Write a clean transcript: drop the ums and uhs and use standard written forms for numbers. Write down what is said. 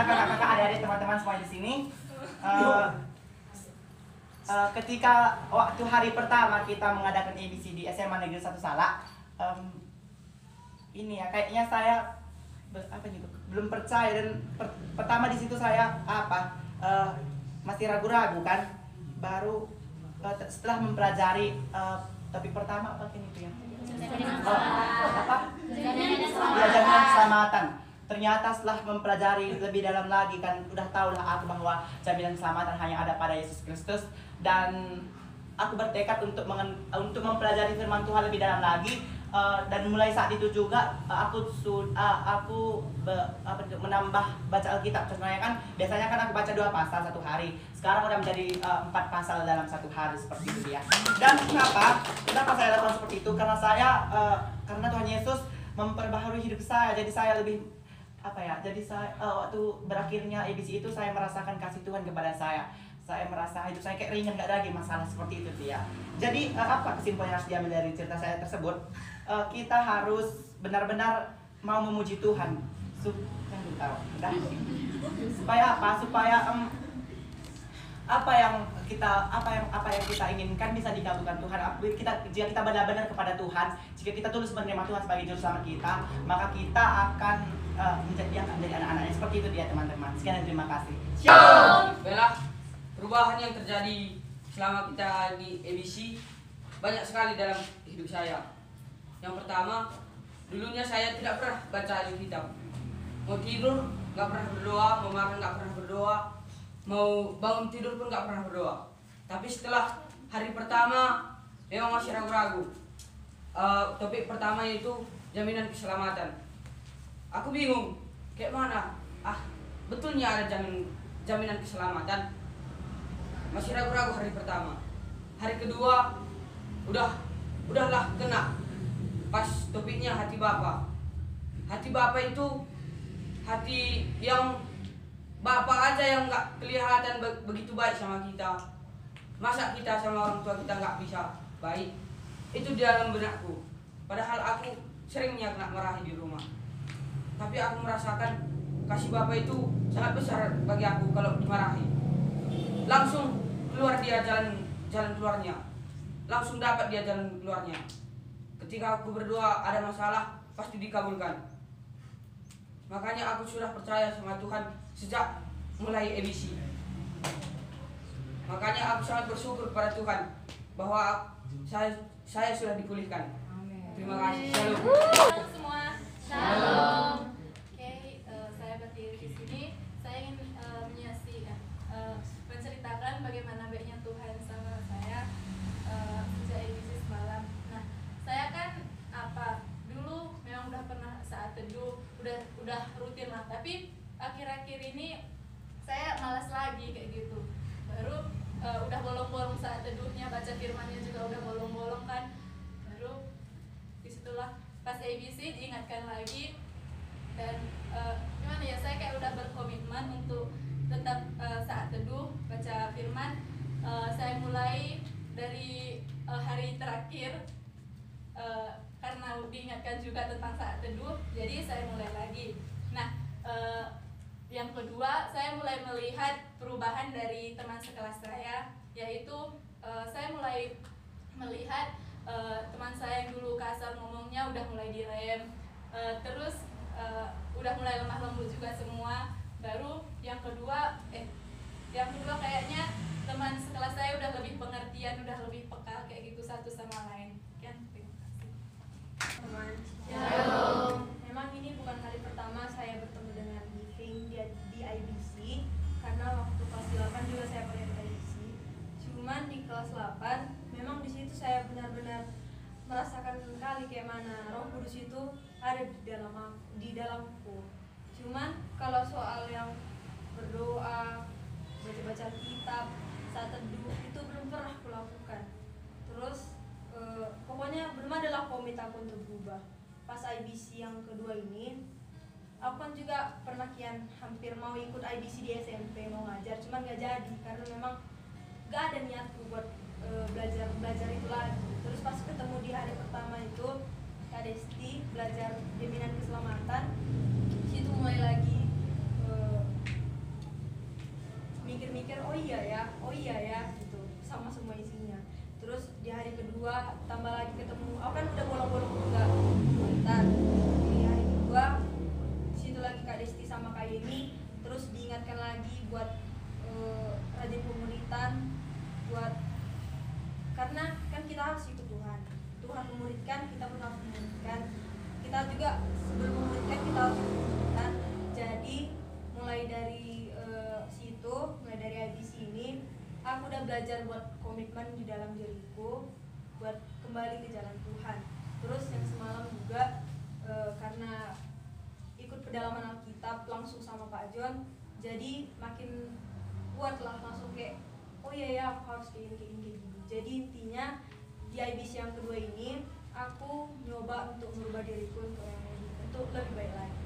kakak-kakak, adik-adik, teman-teman semua di sini. Ketika waktu hari pertama kita mengadakan ABC di SMA Negeri 1 Salak, ini ya kayaknya saya belum percaya, dan pertama di situ saya masih ragu-ragu kan. Baru setelah mempelajari topik pertama apa itu ya? Jaminan keselamatan. Ternyata setelah mempelajari lebih dalam lagi kan, udah tahulah aku bahwa jaminan keselamatan hanya ada pada Yesus Kristus, dan aku bertekad untuk mempelajari firman Tuhan lebih dalam lagi. Dan mulai saat itu juga aku menambah baca Alkitab. Contohnya kan biasanya kan aku baca 2 pasal satu hari, sekarang udah menjadi 4 pasal dalam satu hari, seperti itu ya. Dan kenapa saya lakukan seperti itu? Karena karena Tuhan Yesus memperbaharui hidup saya. Jadi saya lebih jadi saya waktu berakhirnya ABC itu saya merasakan kasih Tuhan kepada saya. Saya merasa hidup saya kayak ringan, gak ada lagi masalah seperti itu ya. Jadi apa kesimpulan yang harus diambil dari cerita saya tersebut? Kita harus benar-benar mau memuji Tuhan. Supaya apa? Supaya apa yang kita inginkan bisa dikabulkan Tuhan. Jika kita benar-benar kepada Tuhan, jika kita tulus menerima Tuhan sebagai juru selamat kita, maka kita akan menjadi anak-anaknya. Seperti itu dia teman-teman. Sekian dan terima kasih. Shalom. Baiklah, perubahan yang terjadi selama kita di ABC banyak sekali dalam hidup saya. Yang pertama, dulunya saya tidak pernah baca Alkitab. Mau tidur nggak pernah berdoa, mau makan nggak pernah berdoa, mau bangun tidur pun nggak pernah berdoa. Tapi setelah hari pertama memang masih ragu-ragu. Topik pertama itu jaminan keselamatan. Aku bingung, kayak mana? Betulnya ada jaminan keselamatan. Masih ragu-ragu hari pertama. Hari kedua udahlah kena. Pas topiknya hati Bapa. Hati Bapa itu hati yang Bapak aja yang nggak kelihatan begitu baik sama kita. Masa kita sama orang tua kita nggak bisa baik? Itu di dalam benakku. Padahal aku seringnya kena marahi di rumah. Tapi aku merasakan kasih Bapak itu sangat besar bagi aku kalau dimarahi. Langsung keluar dia jalan keluarnya. Langsung dapat dia jalan keluarnya. Ketika aku berdoa ada masalah, pasti dikabulkan. Makanya aku sudah percaya sama Tuhan sejak mulai ABC. Makanya aku sangat bersyukur kepada Tuhan bahwa saya sudah dipulihkan. Terima kasih. Shalom. Halo semua. Shalom. Saya berdiri di sini. Saya ingin menceritakan bagaimana baiknya Tuhan sama saya sejak ABC semalam. Nah, saya kan dulu memang udah pernah saat teduh, udah rutin lah. Tapi akhir-akhir ini saya malas lagi kayak gitu. Baru udah bolong-bolong saat teduhnya, baca firmannya juga udah bolong-bolong kan. Baru disitulah pas ABC diingatkan lagi, dan gimana ya, saya kayak udah berkomitmen untuk tetap saat teduh baca firman. Saya mulai dari hari terakhir karena diingatkan juga tentang saat teduh, jadi saya mulai lagi. Nah, yang kedua, saya mulai melihat perubahan dari teman sekelas saya, yaitu saya mulai melihat teman saya yang dulu kasar ngomongnya udah mulai direm, terus udah mulai lemah lembut juga semua. Baru yang kedua kayaknya teman sekelas saya udah lebih pengertian, udah lebih peka kayak gitu satu sama lain. Terima kasih. Teman, shalom. Memang ini bukan kali pertama saya bertemu dengan Giving di IBC, karena waktu kelas 8 juga saya pernah di IBC. Cuman di kelas 8 memang di situ saya benar-benar merasakan kali kayak mana Roh Kudus itu ada di dalamku. Cuman kalau soal yang berdoa, baca-baca kitab, saat teduh itu belum pernah kulakukan. Terus pokoknya belum adalah komit aku untuk berubah. Pas IBC yang kedua ini, aku kan juga pernah hampir mau ikut IBC di SMP, mau ngajar, cuman gak jadi karena memang gak ada niatku buat belajar itu lagi. Terus pas ketemu di hari pertama itu Kak Desti belajar jaminan keselamatan, situ mulai lagi terus diingatkan lagi buat rajin pemuritan, buat karena kan kita harus ikut Tuhan. Tuhan memuridkan, kita pun harus memuridkan. Kita juga sebelum memuridkan kita harus pemuritan. Jadi mulai dari mulai dari IBC ini, aku udah belajar buat komitmen di dalam diriku, buat kembali ke jalan Tuhan. Terus yang semalam juga karena ikut pedalaman Alkitab langsung sama Pak John, jadi makin kuat lah, langsung kayak oh iya ya aku harus kayak gini. Jadi intinya di IBC yang kedua ini aku nyoba untuk merubah diriku untuk lebih baik lagi.